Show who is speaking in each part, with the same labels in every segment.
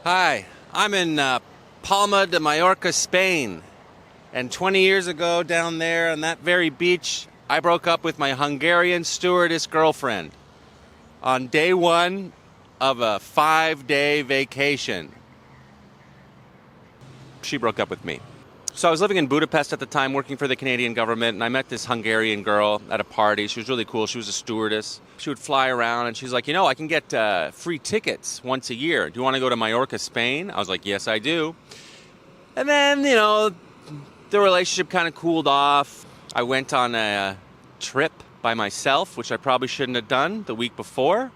Speaker 1: Hi, I'm in Palma de Mallorca, Spain. And 20 years ago down there on that very beach, I broke up with my Hungarian stewardess girlfriend on day one of a 5-day vacation. She broke up with me. So I was living in Budapest at the time, working for the Canadian government, and I met this Hungarian girl at a party. She was really cool. She was a stewardess. She would fly around, and she's like, I can get free tickets once a year. Do you want to go to Mallorca, Spain? I was like, yes, I do. And then, the relationship kind of cooled off. I went on a trip by myself, which I probably shouldn't have done the week before,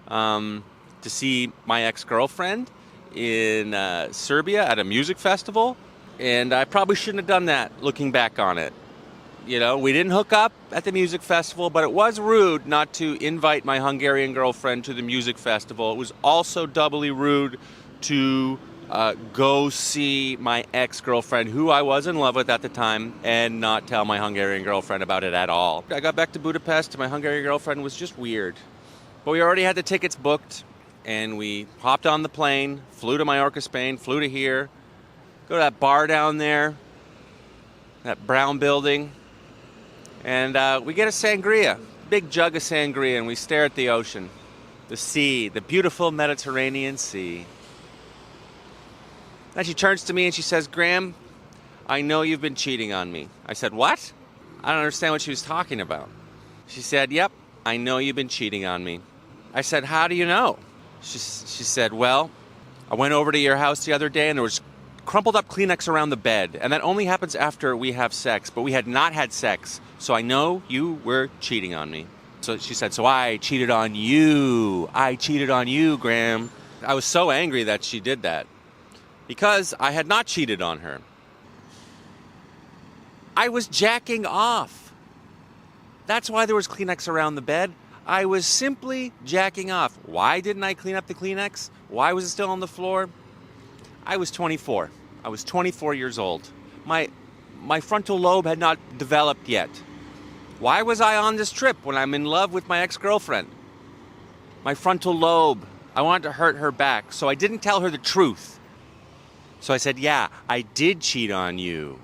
Speaker 1: to see my ex-girlfriend in Serbia at a music festival. And I probably shouldn't have done that, looking back on it. We didn't hook up at the music festival, but it was rude not to invite my Hungarian girlfriend to the music festival. It was also doubly rude to go see my ex-girlfriend, who I was in love with at the time, and not tell my Hungarian girlfriend about it at all. I got back to Budapest, and my Hungarian girlfriend was just weird. But we already had the tickets booked, and we hopped on the plane, flew to Mallorca, Spain, flew to here, go to that bar down there, that brown building, and we get a sangria, big jug of sangria, and we stare at the ocean, the sea, the beautiful Mediterranean Sea. Then she turns to me and she says, "Graham, I know you've been cheating on me." I said, "What?" I don't understand what she was talking about. She said, "Yep, I know you've been cheating on me." I said, "How do you know?" She said, "Well, I went over to your house the other day and there was crumpled up Kleenex around the bed, and that only happens after we have sex, but we had not had sex, so I know you were cheating on me." So she said, "So I cheated on you. I cheated on you, Graham." I was so angry that she did that, because I had not cheated on her. I was jacking off. That's why there was Kleenex around the bed. I was simply jacking off. Why didn't I clean up the Kleenex? Why was it still on the floor? I was 24. I was 24 years old. My frontal lobe had not developed yet. Why was I on this trip when I'm in love with my ex-girlfriend? My frontal lobe. I wanted to hurt her back, so I didn't tell her the truth. So I said, "Yeah, I did cheat on you."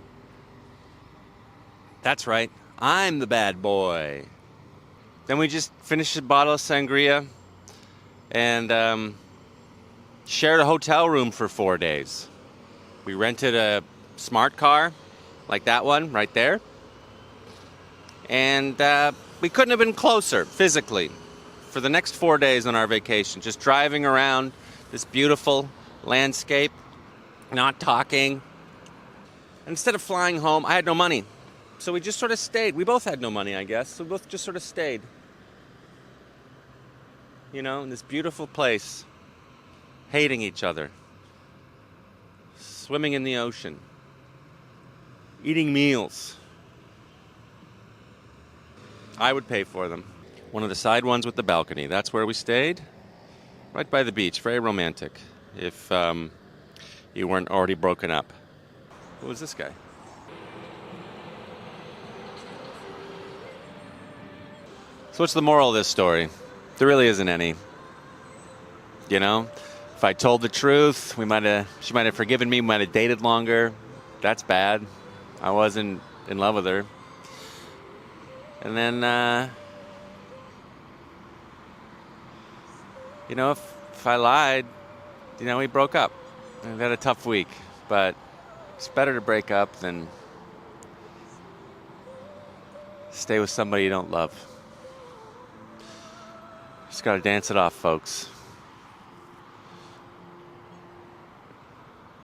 Speaker 1: That's right. I'm the bad boy. Then we just finished a bottle of sangria and shared a hotel room for 4 days. We rented a smart car, like that one right there. And we couldn't have been closer physically for the next 4 days on our vacation, just driving around this beautiful landscape, not talking. And instead of flying home, I had no money. So we just sort of stayed. We both had no money, I guess. So we both just sort of stayed. In this beautiful place, hating each other, swimming in the ocean, eating meals. I would pay for them. One of the side ones with the balcony. That's where we stayed, right by the beach. Very romantic, if you weren't already broken up. Who was this guy? So what's the moral of this story? There really isn't any. If I told the truth, she might have forgiven me, we might have dated longer. That's bad. I wasn't in love with her. And then, if I lied, we broke up. We've had a tough week, but it's better to break up than stay with somebody you don't love. Just gotta dance it off, folks.